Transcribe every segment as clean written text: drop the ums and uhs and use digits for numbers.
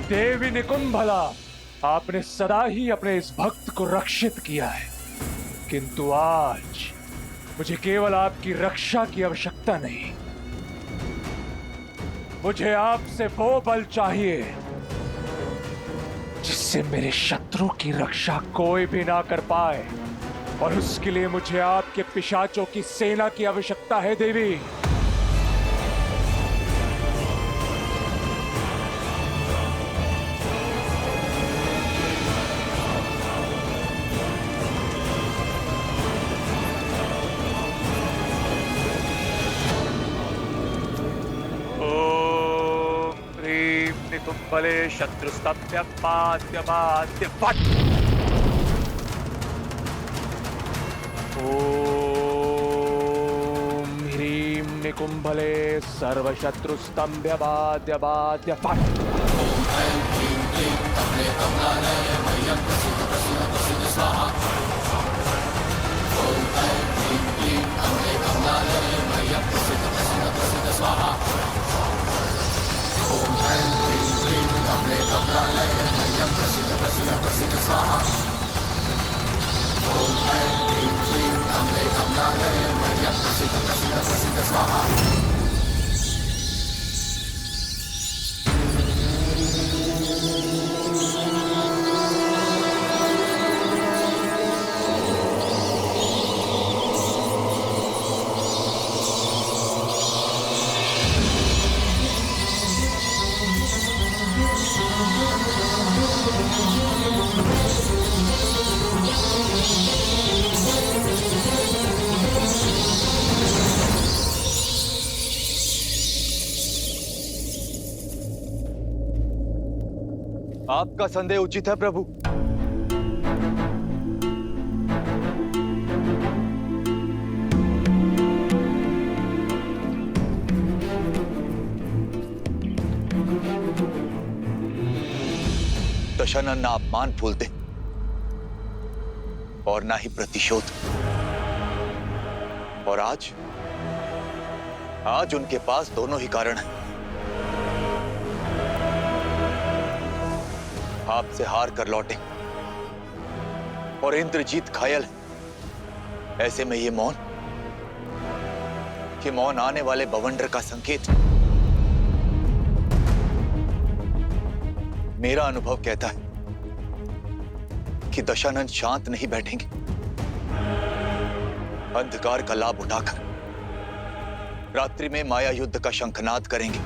देवी निकुंभला, आपने सदा ही अपने इस भक्त को रक्षित किया है, किंतु आज मुझे केवल आपकी रक्षा की आवश्यकता नहीं, मुझे आपसे वो बल चाहिए जिससे मेरे शत्रु की रक्षा कोई भी ना कर पाए, और उसके लिए मुझे आपके पिशाचों की सेना की आवश्यकता है देवी। निकुंभले शत्रुस्तभ्य पाद्य पाद्य फट। ओम ह्रीं निकुंभले सर्वशत्रुस्तंभ्य बाद्य बाद्य फट। आपका संदेह उचित है प्रभु। दशानन ना अपमान फूलते और ना ही प्रतिशोध, और आज उनके पास दोनों ही कारण हैं। आपसे हार कर लौटे और इंद्रजीत घायल है। ऐसे में ये मौन आने वाले बवंडर का संकेत। मेरा अनुभव कहता है कि दशानन शांत नहीं बैठेंगे। अंधकार का लाभ उठाकर रात्रि में माया युद्ध का शंखनाद करेंगे।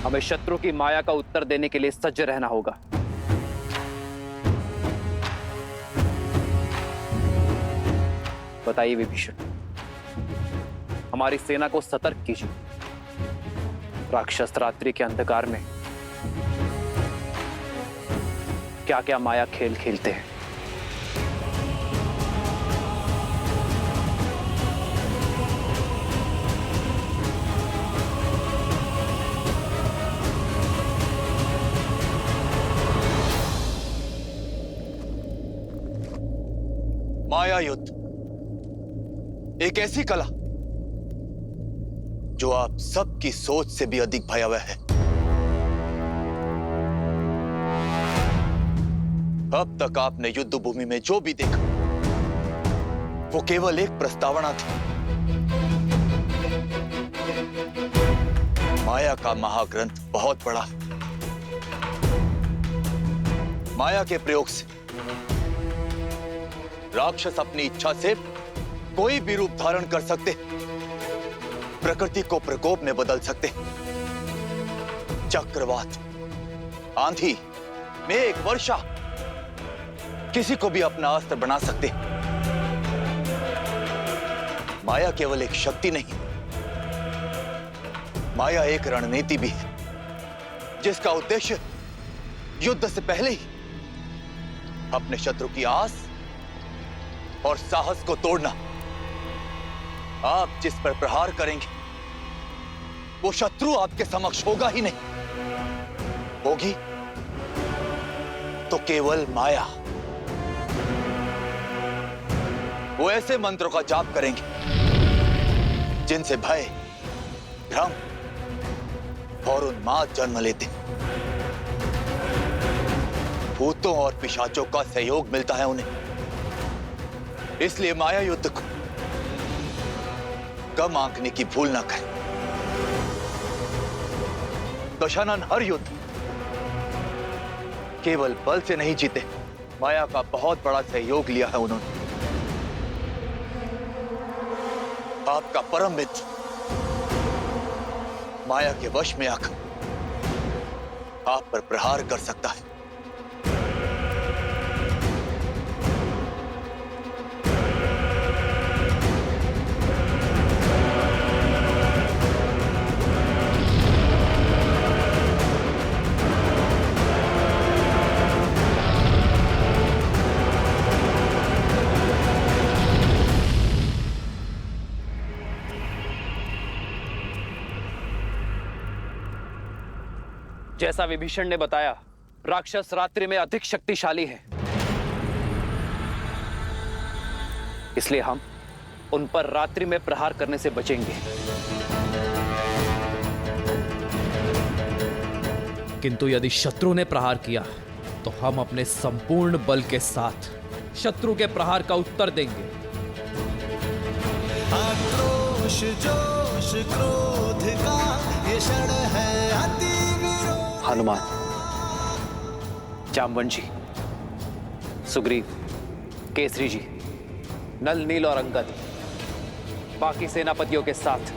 हमें शत्रु की माया का उत्तर देने के लिए सज्ज रहना होगा। बताइए विभीषण, हमारी सेना को सतर्क कीजिए। राक्षस रात्रि के अंधकार में क्या क्या माया खेल खेलते हैं। माया युद्ध एक ऐसी कला जो आप सबकी सोच से भी अधिक भयावह है। अब तक आपने युद्ध भूमि में जो भी देखा वो केवल एक प्रस्तावना थी। माया का महाग्रंथ बहुत बड़ा है। माया के प्रयोग से राक्षस अपनी इच्छा से कोई भी रूप धारण कर सकते, प्रकृति को प्रकोप में बदल सकते, चक्रवात, आंधी, मेघ, वर्षा, किसी को भी अपना अस्त्र बना सकते। माया केवल एक शक्ति नहीं, माया एक रणनीति भी है, जिसका उद्देश्य युद्ध से पहले ही अपने शत्रु की आस और साहस को तोड़ना। आप जिस पर प्रहार करेंगे वो शत्रु आपके समक्ष होगा ही नहीं, होगी तो केवल माया। वो ऐसे मंत्रों का जाप करेंगे जिनसे भय, भ्रम और उन्माद जन्म लेते। भूतों और पिशाचों का सहयोग मिलता है उन्हें। इसलिए माया युद्ध को कम आंकने की भूल ना करें। दशानन हर युद्ध केवल बल से नहीं जीते, माया का बहुत बड़ा सहयोग लिया है उन्होंने। आपका परम मित्र माया के वश में आकर आप पर प्रहार कर सकता है। जैसा विभीषण ने बताया, राक्षस रात्रि में अधिक शक्तिशाली है। इसलिए हम उन पर रात्रि में प्रहार करने से बचेंगे। किंतु यदि शत्रु ने प्रहार किया तो हम अपने संपूर्ण बल के साथ शत्रु के प्रहार का उत्तर देंगे। आक्रोश जोश क्रोध का ये क्षण है अति विरोध। हनुमान, जामवंशी, सुग्रीव, केसरी जी, नल, नील और अंगद बाकी सेनापतियों के साथ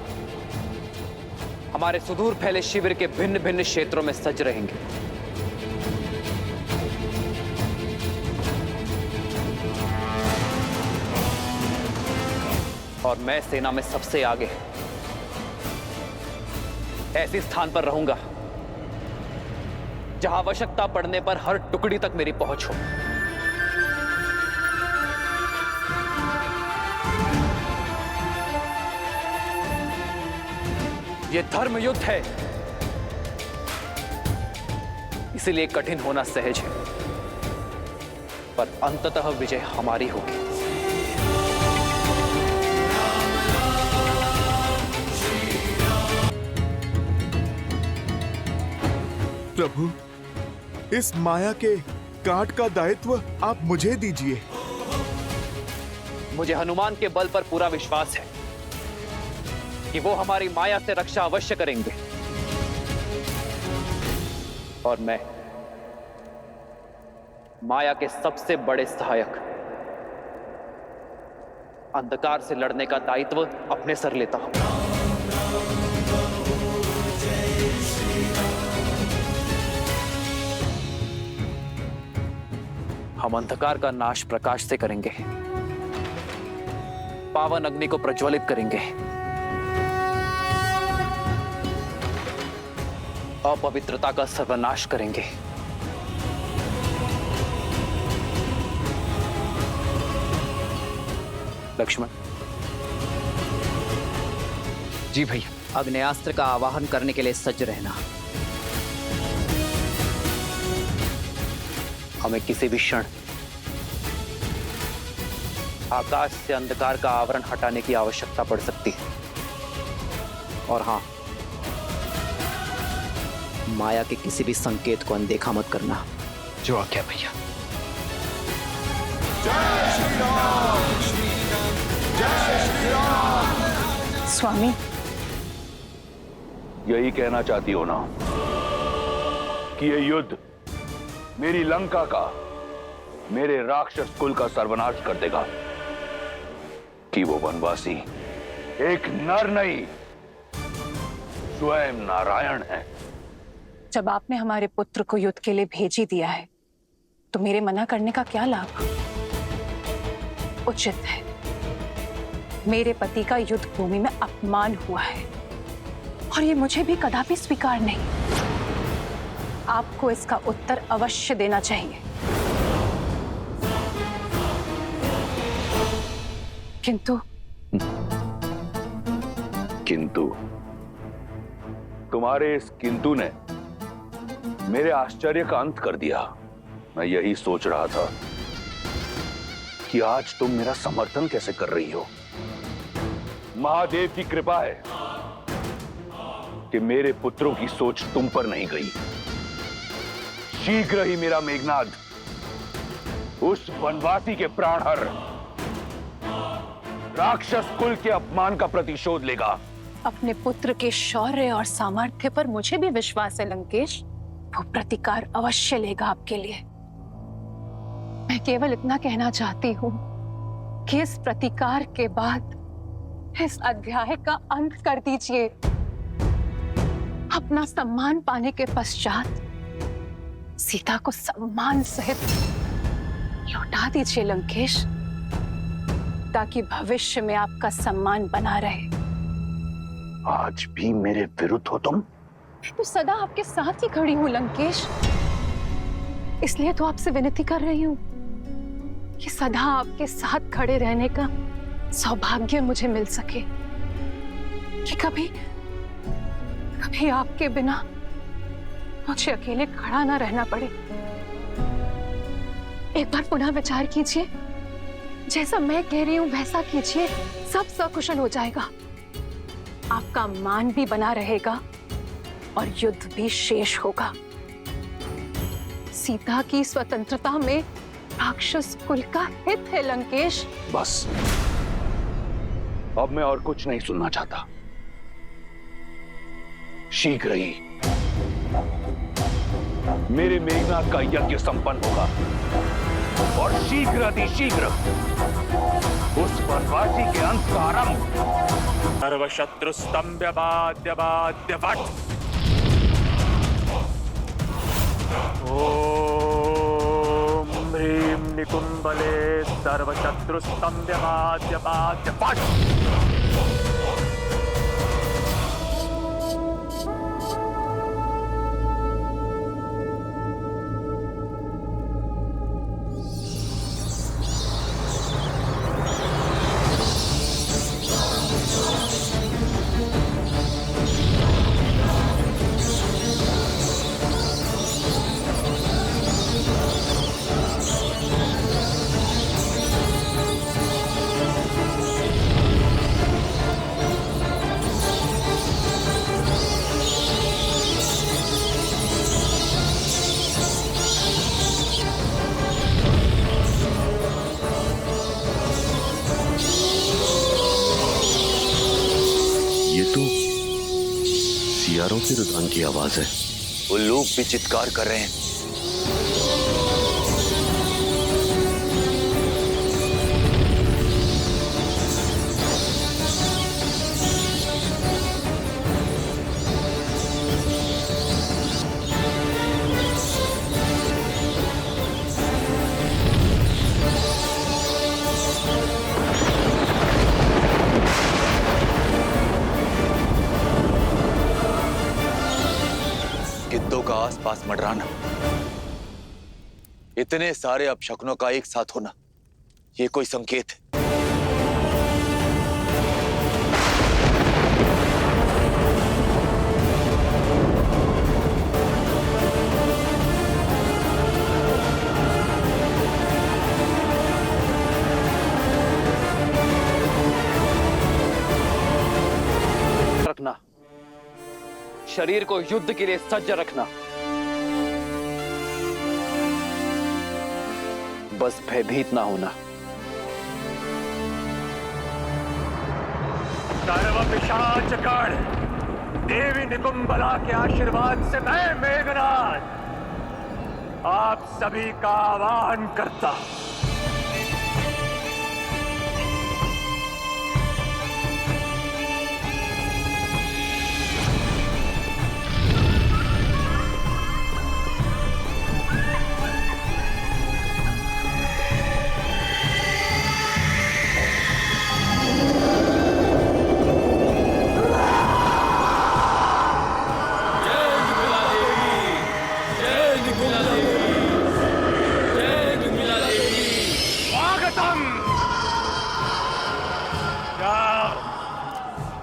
हमारे सुदूर फैले शिविर के भिन्न भिन्न क्षेत्रों में सज रहेंगे। और मैं सेना में सबसे आगे ऐसे स्थान पर रहूंगा जहां आवश्यकता पड़ने पर हर टुकड़ी तक मेरी पहुंच हो। यह धर्म युद्ध है, इसलिए कठिन होना सहज है, पर अंततः विजय हमारी होगी। प्रभु, इस माया के काट का दायित्व आप मुझे दीजिए। मुझे हनुमान के बल पर पूरा विश्वास है कि वो हमारी माया से रक्षा अवश्य करेंगे। और मैं माया के सबसे बड़े सहायक अंधकार से लड़ने का दायित्व अपने सर लेता हूं। हम अंधकार का नाश प्रकाश से करेंगे, पावन अग्नि को प्रज्वलित करेंगे, अपवित्रता का सर्वनाश करेंगे। लक्ष्मण जी भैया, अग्नेयास्त्र का आवाहन करने के लिए सज्ज रहना। हमें किसी भी क्षण आकाश से अंधकार का आवरण हटाने की आवश्यकता पड़ सकती है। और हां, माया के किसी भी संकेत को अनदेखा मत करना। जो आज्ञा भैया। स्वामी, यही कहना चाहती हो ना कि यह युद्ध मेरी लंका का, मेरे राक्षस कुल का सर्वनाश कर देगा, कि वो वनवासी एक नर नहीं स्वयं नारायण है। जब आपने हमारे पुत्र को युद्ध के लिए भेज ही दिया है तो मेरे मना करने का क्या लाभ? उचित है, मेरे पति का युद्ध भूमि में अपमान हुआ है और ये मुझे भी कदापि स्वीकार नहीं। आपको इसका उत्तर अवश्य देना चाहिए। किंतु तुम्हारे इस किंतु ने मेरे आश्चर्य का अंत कर दिया। मैं यही सोच रहा था कि आज तुम मेरा समर्थन कैसे कर रही हो। महादेव की कृपा है कि मेरे पुत्रों की सोच तुम पर नहीं गई। शीघ्र ही मेरा मेघनाद उस वनवासी के प्राण हर राक्षस कुल के अपमान का प्रतिशोध लेगा। अपने पुत्र के शौर्य और सामर्थ्य पर मुझे भी विश्वास है लंकेश। वो प्रतिकार अवश्य लेगा आपके लिए। मैं केवल इतना कहना चाहती हूँ कि इस प्रतिकार के बाद इस अध्याय का अंत कर दीजिए। अपना सम्मान पाने के पश्चात सीता को सम्मान सहित लौटा दीजिए लंकेश, ताकि भविष्य में आपका सम्मान बना रहे। आज भी मेरे विरुद्ध हो तुम? तो सदा आपके साथ ही खड़ी हूं लंकेश, इसलिए तो आपसे विनती कर रही हूं कि सदा आपके साथ खड़े रहने का सौभाग्य मुझे मिल सके, कि कभी कभी आपके बिना मुझे अकेले खड़ा ना रहना पड़े। एक बार पुनः विचार कीजिए, जैसा मैं कह रही हूं वैसा कीजिए, सब सकुशल हो जाएगा। आपका मान भी बना रहेगा और युद्ध भी शेष होगा। सीता की स्वतंत्रता में राक्षस कुल का हित है लंकेश। बस, अब मैं और कुछ नहीं सुनना चाहता। शीघ्र ही मेरे मेघनाद का यज्ञ संपन्न होगा और शीघ्र उस वनवासी के अंत का आरंभ। सर्वशत्रु स्तंभ्य बाध्य बाध्य वट। ओम ह्रीं निकुंबले सर्वशत्रु स्तंभ्य बाध्य बाध्य वट। सियारों के रुदन की आवाज है। वो लोग भी चित्कार कर रहे हैं। गिद्धों का आसपास मंडराना, इतने सारे अपशकुनों का एक साथ होना, ये कोई संकेत है। रखना, शरीर को युद्ध के लिए सज्ज रखना। बस भयभीत ना होना। सर्व पिशाचगण, देवी निकुंबला के आशीर्वाद से मैं मेघनाद आप सभी का आह्वान करता हूं।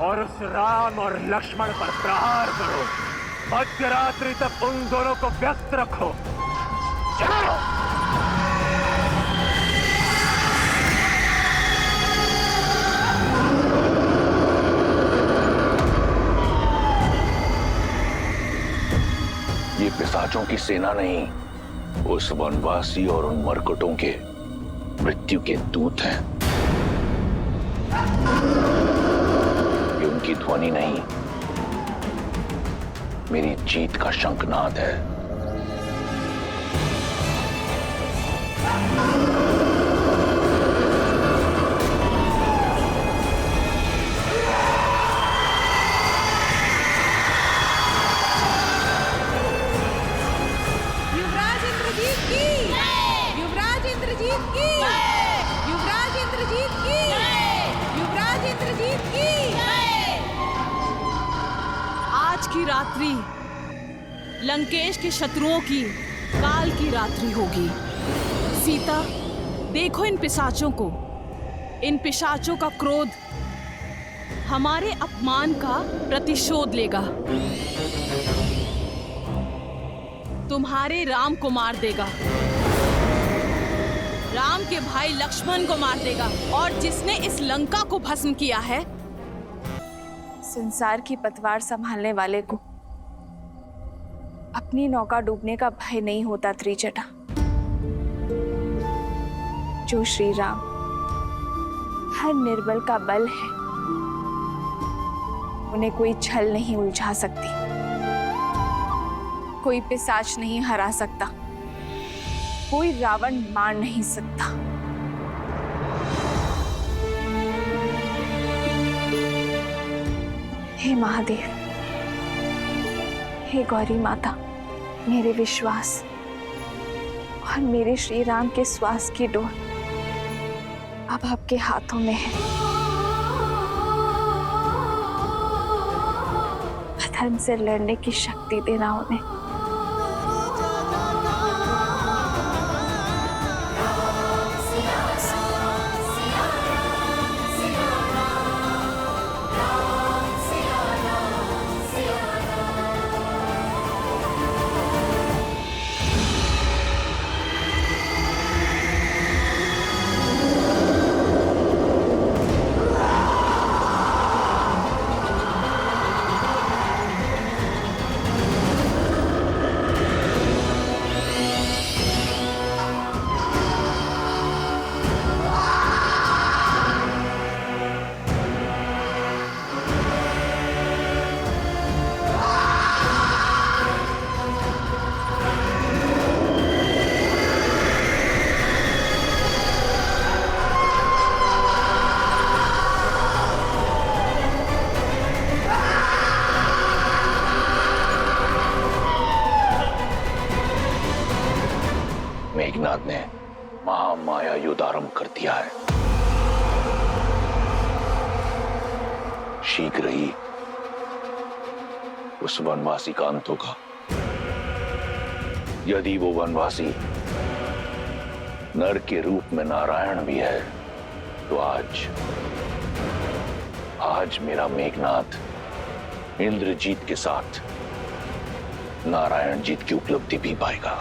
और उस राम और लक्ष्मण पर प्रहार करो। मध्यरात्रि तक उन दोनों को व्यस्त रखो। चलो। पिशाचों की सेना नहीं, उस वनवासी और उन मरकटों के मृत्यु के दूत हैं। ये उनकी ध्वनि नहीं, मेरी जीत का शंखनाद है। युवराज इंद्रजीत की, युवराज इंद्रजीत की, युवराज इंद्रजीत की, युवराज इंद्रजीत की। आज की रात्रि लंकेश के शत्रुओं की काल की रात्रि होगी। सीता, देखो इन पिशाचों को। इन पिशाचों का क्रोध हमारे अपमान का प्रतिशोध लेगा। तुम्हारे राम को मार देगा, राम के भाई लक्ष्मण को मार देगा, और जिसने इस लंका को भस्म किया है, संसार की पतवार संभालने वाले को अपनी नौका डूबने का भय नहीं होता त्रिजटा। जो श्री राम हर निर्बल का बल है, उन्हें कोई छल नहीं उलझा सकती, कोई पिशाच नहीं हरा सकता, कोई रावण मार नहीं सकता। हे महादेव, हे गौरी माता, मेरे विश्वास और मेरे श्री राम के श्वास की डोर अब आपके हाथों में है। अधर्म से लड़ने की शक्ति देना उन्हें। मेघनाद ने महामाया युद्ध आरंभ कर दिया है। शीघ्र ही उस वनवासी का अंत होगा। यदि वो वनवासी नर के रूप में नारायण भी है, तो आज मेरा मेघनाद इंद्रजीत के साथ नारायण जीत की उपलब्धि भी पाएगा।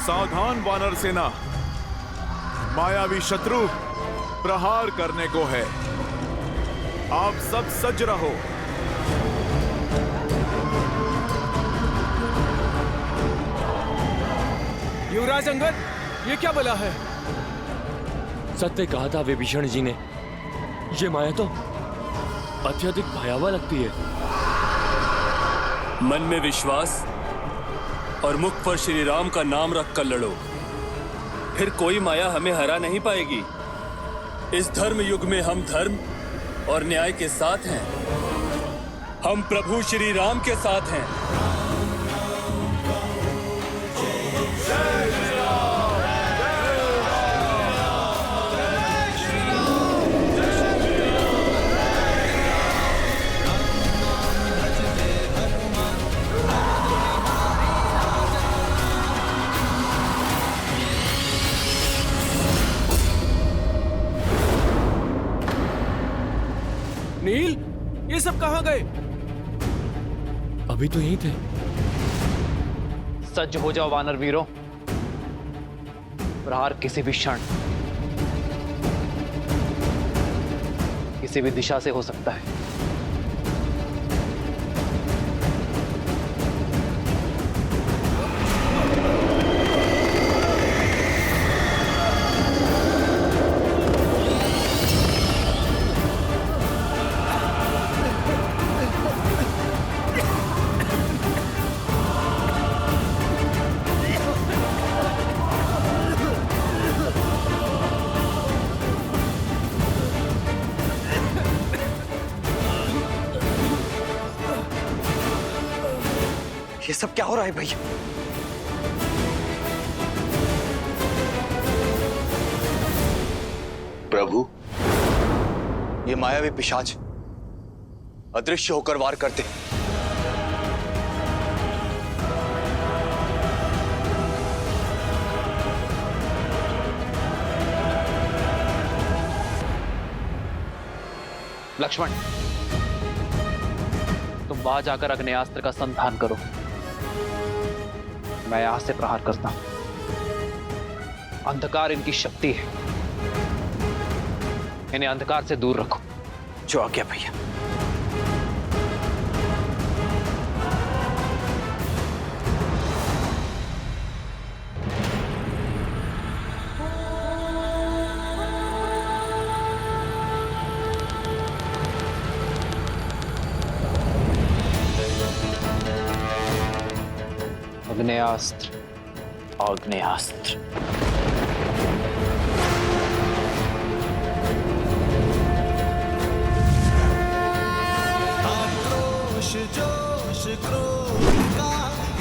सावधान वानर सेना, मायावी शत्रु प्रहार करने को है। आप सब सज्ज रहो। युवराज अंगद, ये क्या बला है? सत्य कहा था विभीषण जी ने, ये माया तो अत्यधिक भयावह लगती है। मन में विश्वास और मुख पर श्री राम का नाम रखकर लड़ो, फिर कोई माया हमें हरा नहीं पाएगी। इस धर्म युग में हम धर्म और न्याय के साथ हैं। हम प्रभु श्री राम के साथ हैं। सब कहाँ गए? अभी तो यहीं थे। सज्ज हो जाओ वानर वीरों, प्रहार किसी भी क्षण किसी भी दिशा से हो सकता है। ये सब क्या हो रहा है भैया? प्रभु, ये मायावी पिशाच अदृश्य होकर वार करते। लक्ष्मण, तुम वहां जाकर अग्नेयास्त्र का संधान करो, मैं यहां से प्रहार करता हूं। अंधकार इनकी शक्ति है, इन्हें अंधकार से दूर रखो। जो आज्ञा भैया। आग्नेयास्त्र, आग्नेयास्त्र। आक्रोश जोश क्रोध का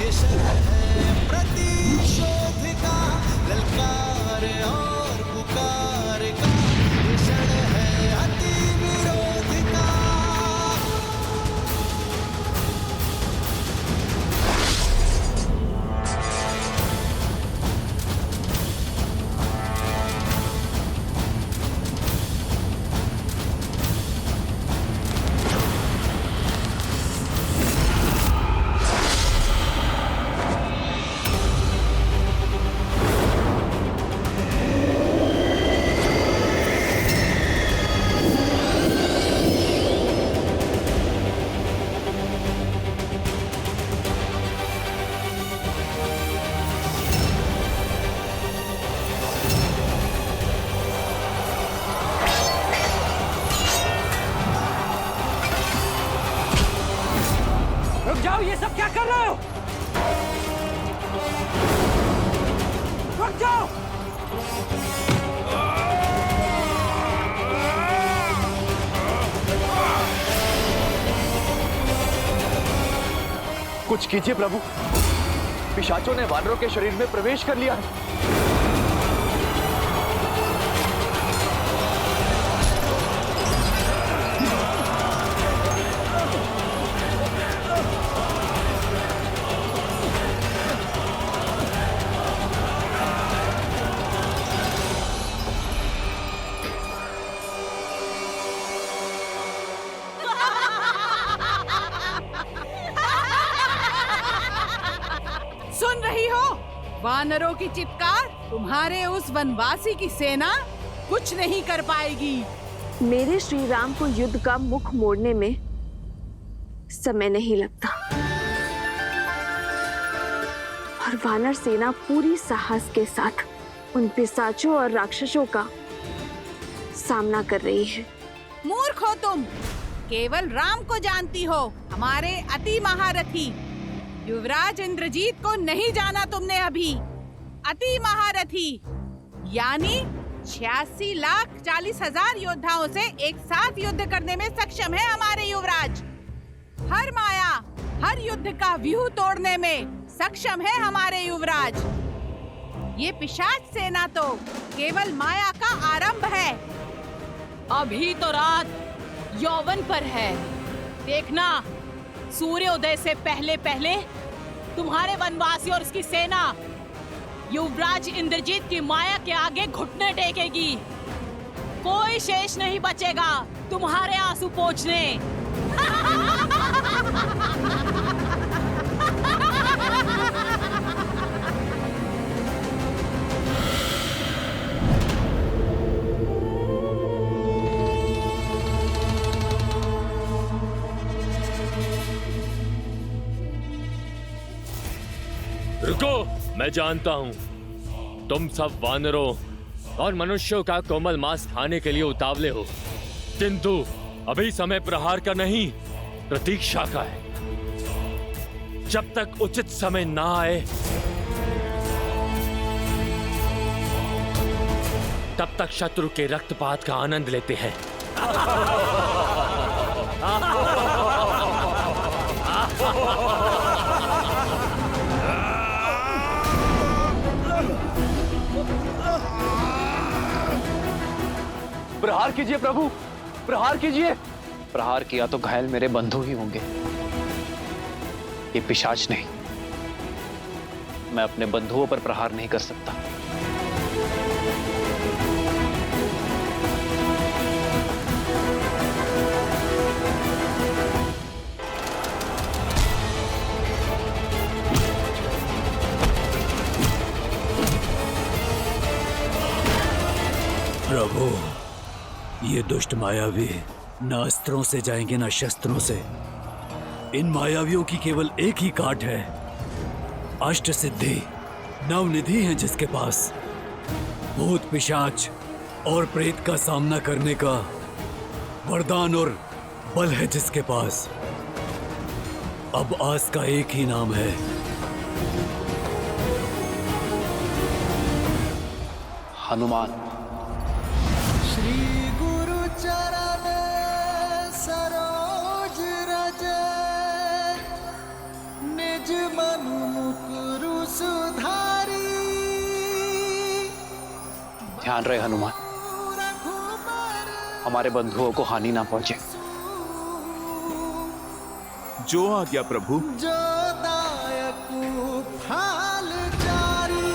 ये शब्द है प्रतिशोध का, ललकार और पुकार का ये क्षण है अति विरोध का। रुक जाओ, ये सब क्या कर रहे हो? रुक जाओ! कुछ कीजिए प्रभु, पिशाचों ने वानरों के शरीर में प्रवेश कर लिया है। सुन रही हो वानरों की चित्कार? तुम्हारे उस वनवासी की सेना कुछ नहीं कर पाएगी। मेरे श्री राम को युद्ध का मुख मोड़ने में समय नहीं लगता और वानर सेना पूरी साहस के साथ उन पिशाचों और राक्षसों का सामना कर रही है। मूर्ख हो तुम, केवल राम को जानती हो, हमारे अति महारथी युवराज इंद्रजीत को नहीं जाना तुमने अभी। अति महारथी यानी 86,40,000 योद्धाओं से एक साथ युद्ध करने में सक्षम है हमारे युवराज। हर माया, हर युद्ध का व्यूह तोड़ने में सक्षम है हमारे युवराज। ये पिशाच सेना तो केवल माया का आरंभ है। अभी तो रात यौवन पर है, देखना सूर्योदय से पहले पहले तुम्हारे वनवासी और उसकी सेना युवराज इंद्रजीत की माया के आगे घुटने टेकेगी। कोई शेष नहीं बचेगा तुम्हारे आंसू पोंछने। रुको, मैं जानता हूं तुम सब वानरों और मनुष्यों का कोमल मांस खाने के लिए उतावले हो, किंतु अभी समय प्रहार का नहीं, प्रतीक्षा का है। जब तक उचित समय ना आए तब तक शत्रु के रक्तपात का आनंद लेते हैं। प्रहार कीजिए प्रभु, प्रहार कीजिए। प्रहार किया तो घायल मेरे बंधु ही होंगे, ये पिशाच नहीं। मैं अपने बंधुओं पर प्रहार नहीं कर सकता। प्रभु, ये दुष्ट मायावी न अस्त्रों से जाएंगे न शस्त्रों से। इन मायावियों की केवल एक ही काट है, अष्ट सिद्धि, नवनिधि है जिसके पास। भूत पिशाच और प्रेत का सामना करने का वरदान और बल है जिसके पास। अब आस का एक ही नाम है, हनुमान। श्री गुरु चरण सरोज रज, निज मनु मुकुरु सुधारी। ध्यान रहे हनुमान, हमारे बंधुओं को हानि ना पहुंचे। जो आज्ञा प्रभु। जो दायक फल जारी।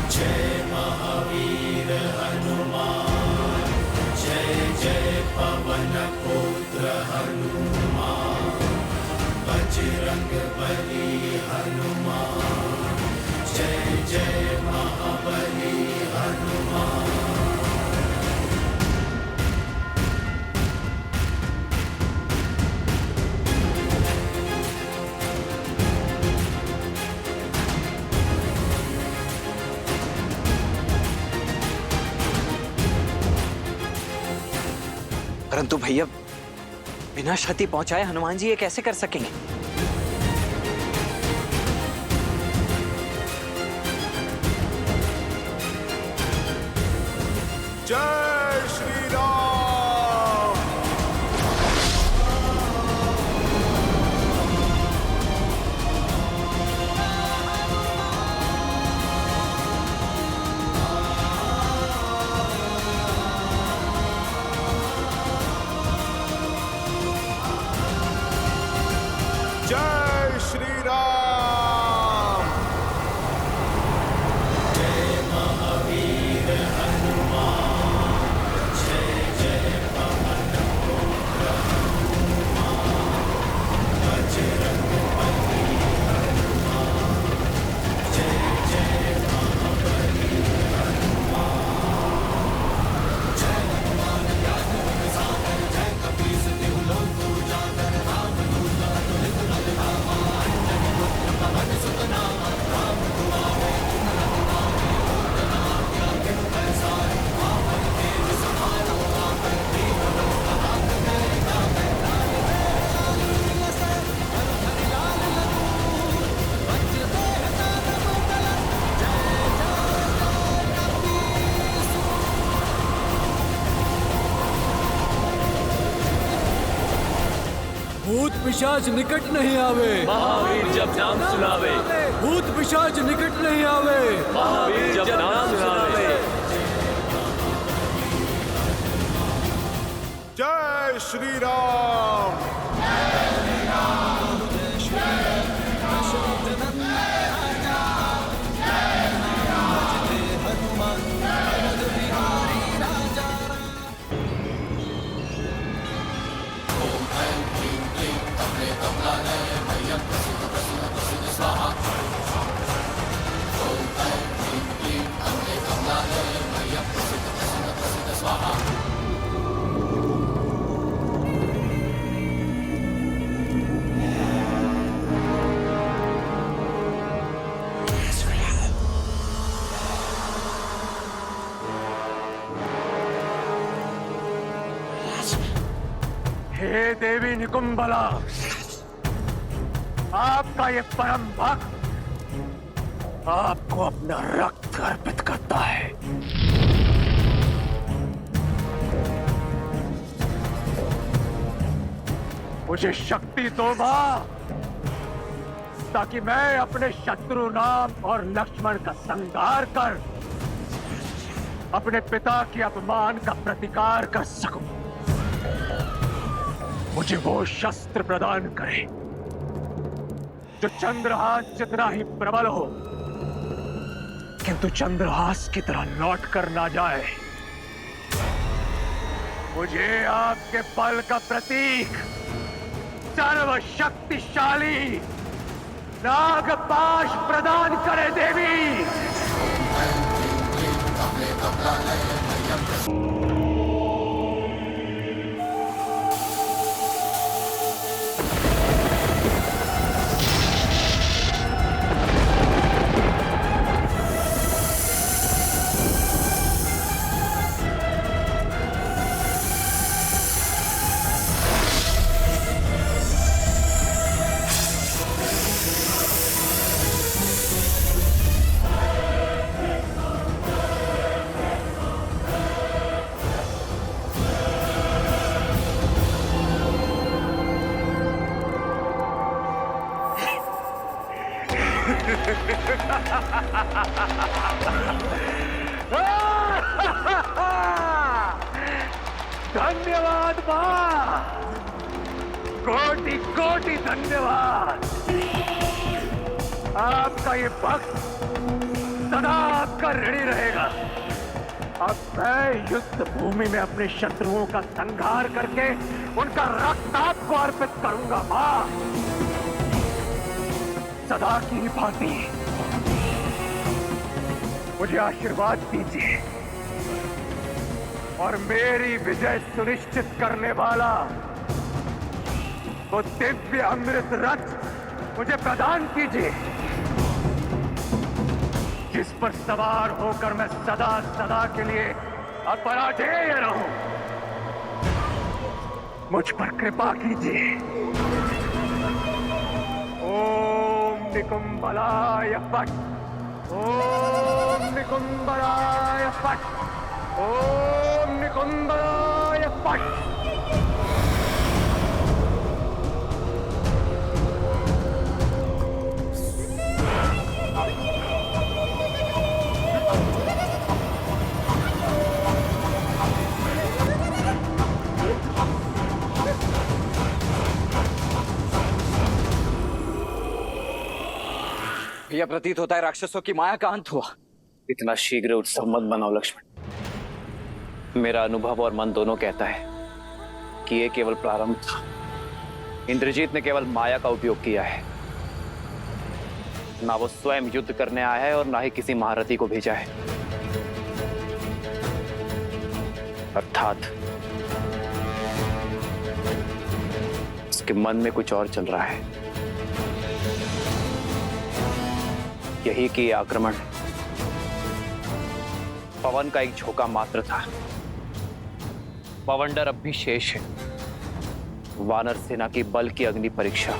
जय महावीर हनुमान, जय जय पवन पुत्र हनुमान, बजरंग बली हनुमान, जय जय महाबली हनुमान। परंतु भैया, बिना क्षति पहुंचाए हनुमान जी ये कैसे कर सकेंगे? जय श्री राम। जय श्री राम। जय महावीर हनुमान, जय जय पवन पुत्र हनुमान, बजरंग बली हनुमान, जय जय महाबली हनुमान। जय हनुमान ज्ञान गुण सागर, जय कपीस तिहु लोक उजागर, राम दूत अतुलित बल धामा, अंजनी पुत्र पवन सुत नामा, राम दुआरे तुम रघुनाथे, होत न आज्ञा बिनु पैसारे, आपन तेज समारो आपन दीन लोक हाथ में जाकर, लाल है चालीस लसै, हर हर लाल लखूर, वज्र देह तार मंगल, जय जय कपीस। भूत पिशाच निकट नहीं आवे, महावीर जब नाम सुनावे। भूत पिशाच निकट नहीं आवे, महावीर जब नाम सुनावे। जय श्री राम। दशरथ नंदन राजा, जय राम हे देवी निकुंबला, आपका ये परम भक्त आपको अपना रक्त अर्पित करता है। मुझे शक्ति दो मां, ताकि मैं अपने शत्रु राम और लक्ष्मण का संहार कर अपने पिता के अपमान का प्रतिकार कर सकूं। मुझे वो शस्त्र प्रदान करे जो चंद्रहास जितना ही प्रबल हो, किंतु चंद्रहास की तरह लौट कर ना जाए। मुझे आपके बल का प्रतीक सर्वशक्तिशाली नागपाश प्रदान करे देवी। धन्यवाद मां, कोटि कोटि धन्यवाद। आपका ये भक्त सदा आपका ऋणी रहेगा। अब मैं युद्ध भूमि में अपने शत्रुओं का संहार करके उनका रक्त आपको अर्पित करूंगा मां। सदा की भांति मुझे आशीर्वाद दीजिए और मेरी विजय सुनिश्चित करने वाला वो दिव्य अमृत रथ मुझे प्रदान कीजिए, जिस पर सवार होकर मैं सदा सदा के लिए अपराजेय रहूं। मुझ पर कृपा कीजिए। ओम निकुंबलाय फट, ओम निकुंबलाय फट, ओम निकुंबलाय फट। यह प्रतीत होता है राक्षसों की माया का अंत हुआ। इतना शीघ्र उत्सव मत बनाओ लक्ष्मण। मेरा अनुभव और मन दोनों कहता है कि यह केवल प्रारंभ था। इंद्रजीत ने केवल माया का उपयोग किया है। ना वो स्वयं युद्ध करने आया है और ना ही किसी महारथी को भेजा है। अर्थात उसके मन में कुछ और चल रहा है। यही कि आक्रमण पवन का एक झोंका मात्र था। पवंडर अब भी शेष है। वानर सेना की बल की अग्नि परीक्षा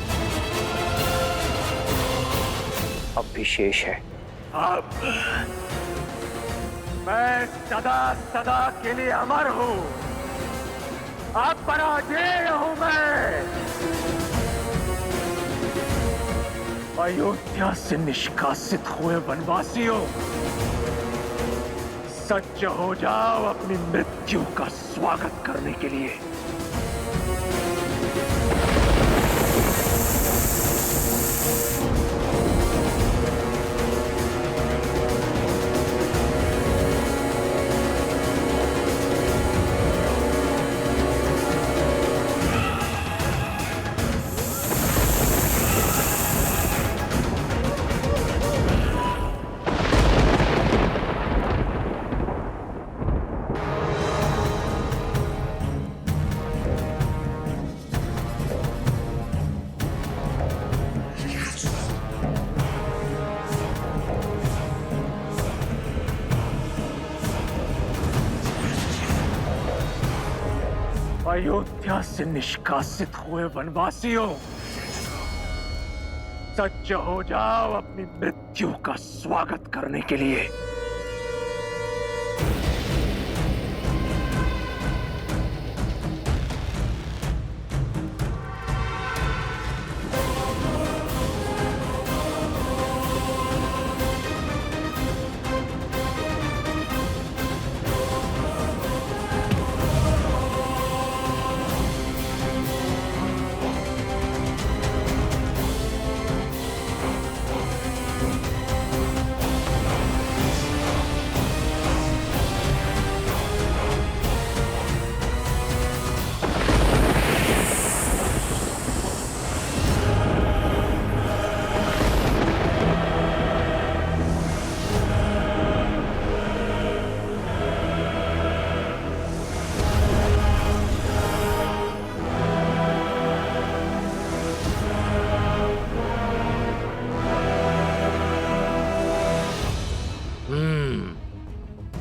अब भी शेष है। अब मैं सदा सदा के लिए अमर हूं। अब पराजय हूं मैं। अयोध्या से निष्कासित हुए वनवासियों, सज्ज हो जाओ अपनी मृत्यु का स्वागत करने के लिए। अयोध्या से निष्कासित हुए वनवासियों, सज्ज हो जाओ अपनी मृत्यु का स्वागत करने के लिए।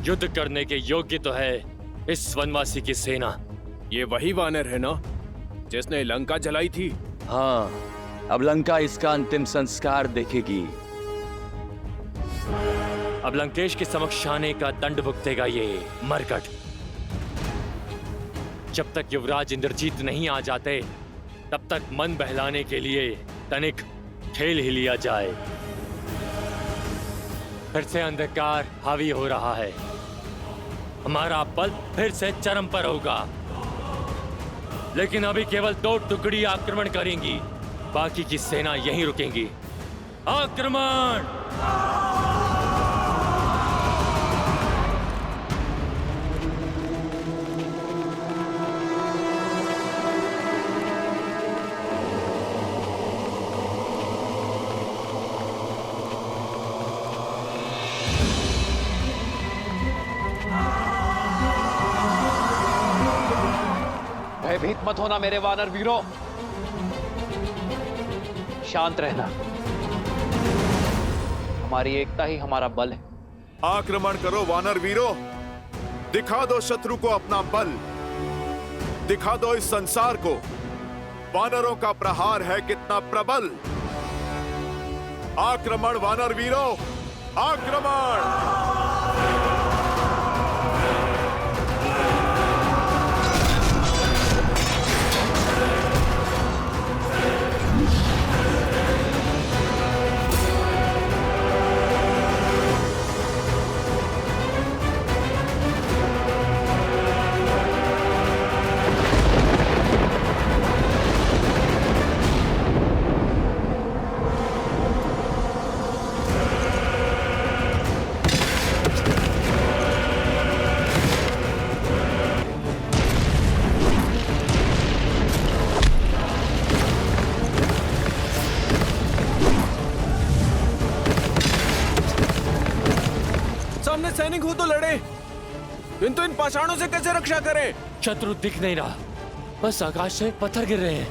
युद्ध करने के योग्य तो है इस वनवासी की सेना। ये वही वानर है ना जिसने लंका जलाई थी? हाँ, अब लंका इसका अंतिम संस्कार देखेगी। अब लंकेश के समक्ष आने का दंड भुगतेगा ये मरकट। जब तक युवराज इंद्रजीत नहीं आ जाते तब तक मन बहलाने के लिए तनिक खेल ही लिया जाए। फिर से अंधकार हावी हो रहा है, हमारा बल फिर से चरम पर होगा। लेकिन अभी केवल 2 टुकड़ी आक्रमण करेंगी, बाकी की सेना यहीं रुकेंगी। आक्रमण! भयभीत मत होना मेरे वानर वीरों, शांत रहना। हमारी एकता ही हमारा बल है। आक्रमण करो वानर वीरों, दिखा दो शत्रु को अपना बल, दिखा दो इस संसार को वानरों का प्रहार है कितना प्रबल। आक्रमण वानर वीरों, आक्रमण! सैनिक हो तो लड़े, किंतु इन पाषाणों से कैसे रक्षा करें? शत्रु दिख नहीं रहा, बस आकाश से पत्थर गिर रहे हैं।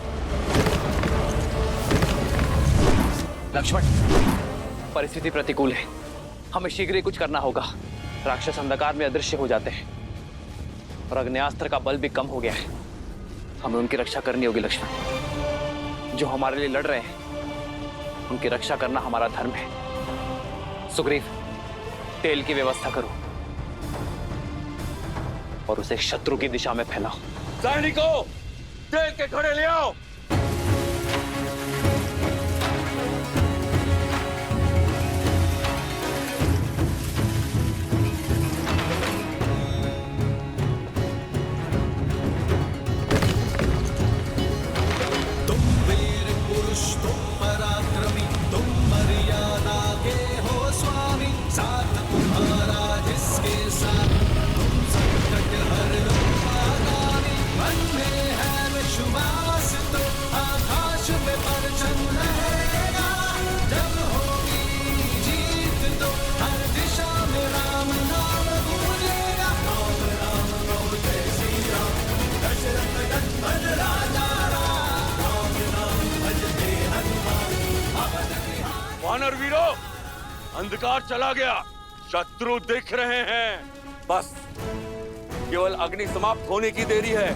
लक्ष्मण, परिस्थिति प्रतिकूल है, हमें शीघ्र ही कुछ करना होगा। राक्षस अंधकार में अदृश्य हो जाते हैं और अग्न्यास्त्र का बल भी कम हो गया है। हमें उनकी रक्षा करनी होगी लक्ष्मण। जो हमारे लिए लड़ रहे हैं उनकी रक्षा करना हमारा धर्म है। सुग्रीव, तेल की व्यवस्था करो और उसे शत्रु की दिशा में फैलाओ। सैनिकों, तेल के घड़े ले आओ। तुम वीर पुरुष, तुम पराक्रमी, तुम मर्यादा के हो स्वामी। साथ तुम्हारा जिसके साथ, तुम संकट हर लो आगामी। मन में है विश्वास तो आकाश में परचम रहेगा। जब होगी जीत तो हर दिशा में राम नाम गूंजेगा। राम राम राम जय श्री राम, दशरथ नंदन राजा राम। राम नाम भजते हनुमान, अवध बिहारी। वानर वीरों, अंधकार चला गया, शत्रु दिख रहे हैं। बस केवल अग्नि समाप्त होने की देरी है।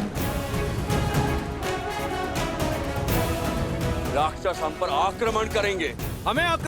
राक्षस हम पर आक्रमण करेंगे। हमें